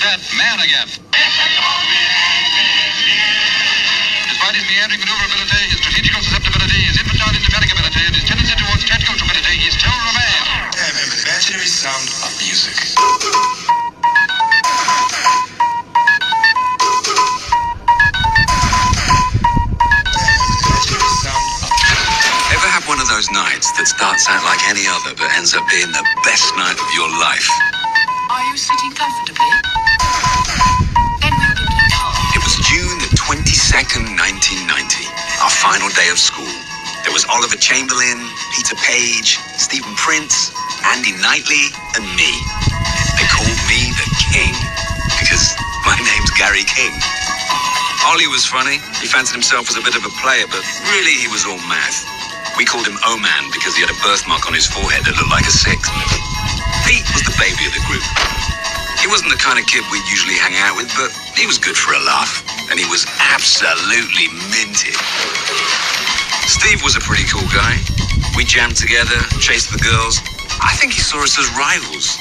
Rat man again. Despite his meandering maneuverability, his strategical susceptibility, his infantile indefatigability, and his tendency towards tactical stupidity, he's still a man. Damn him, imaginary sound of music. Ever have one of those nights that starts out like any other but ends up being the best night of your life? Are you sitting comfortably? Then we'll begin. It was June the 22nd, 1990, our final day of school. There was Oliver Chamberlain, Peter Page, Stephen Prince, Andy Knightley, and me. They called me the King because my name's Gary King. Ollie was funny. He fancied himself as a bit of a player, but really he was all math. We called him O-Man because he had a birthmark on his forehead that looked like a 6. Pete was the baby of the group. He wasn't the kind of kid we'd usually hang out with, but he was good for a laugh. And he was absolutely minted. Steve was a pretty cool guy. We jammed together, chased the girls. I think he saw us as rivals.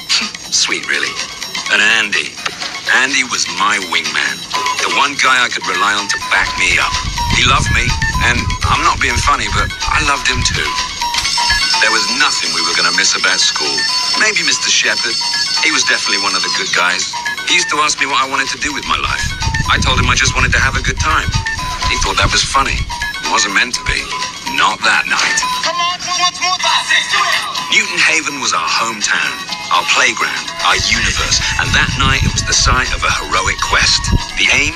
Sweet, really. And Andy. Andy was my wingman. The one guy I could rely on to back me up. He loved me, and I'm not being funny, but I loved him too. There was nothing we were going to miss about school. Maybe Mr. Shepherd. He was definitely one of the good guys. He used to ask me what I wanted to do with my life. I told him I just wanted to have a good time. He thought that was funny. It wasn't meant to be. Not that night. Come on, what's more than 6 to it? Newton Haven was our hometown, our playground, our universe, and that night it was the site of a heroic quest. The aim?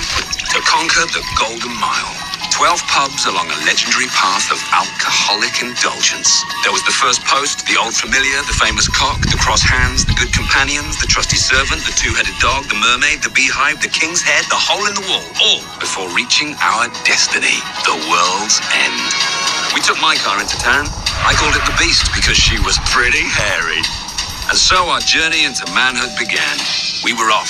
To conquer the Golden Mile. 12 pubs along a legendary path of alcoholic indulgence. There was the first post, the old familiar, the famous cock, the cross hands, the good companions, the trusty servant, the two-headed dog, the mermaid, the beehive, the king's head, the hole in the wall, all before reaching our destiny, the world's end. We took my car into town. I called it the Beast because she was pretty hairy. And so our journey into manhood began. We were off.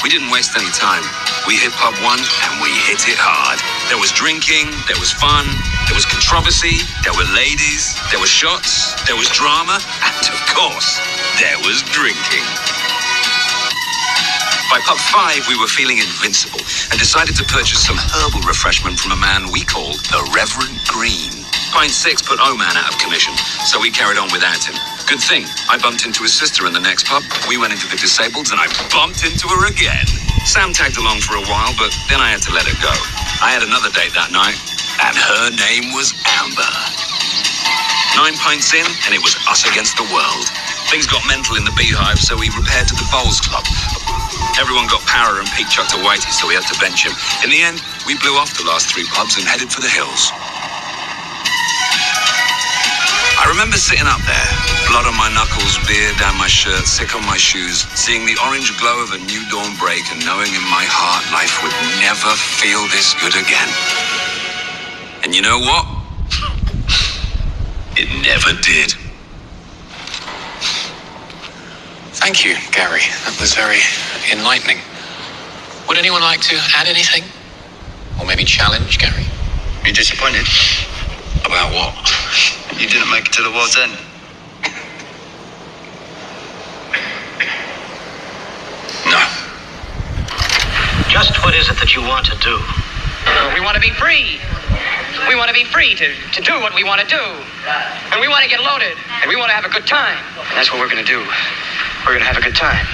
We didn't waste any time. We hit pub 1 and we hit it hard. There was drinking, there was fun, there was controversy, there were ladies, there were shots, there was drama, and of course, there was drinking. By pub 5, we were feeling invincible and decided to purchase some herbal refreshment from a man we called the Reverend Green. Pint 6 put O-Man out of commission, so we carried on without him. Good thing, I bumped into his sister in the next pub. We went into the Disableds and I bumped into her again. Sam tagged along for a while, but then I had to let her go. I had another date that night, and her name was Amber. 9 pints in, and it was us against the world. Things got mental in the beehive, so we repaired to the Bowls Club. Everyone got power and Pete chucked a whitey, so we had to bench him. In the end, we blew off the last 3 pubs and headed for the hills. I remember sitting up there, blood on my knuckles, beer down my shirt, sick on my shoes, seeing the orange glow of a new dawn break and knowing in my heart life would never feel this good again. And you know what? It never did. Thank you, Gary. That was very enlightening. Would anyone like to add anything? Or maybe challenge Gary? You disappointed? About what? You didn't make it to the world's end. No. Just what is it that you want to do? We want to be free. We want to be free to do what we want to do. And we want to get loaded. And we want to have a good time. And that's what we're going to do. We're going to have a good time.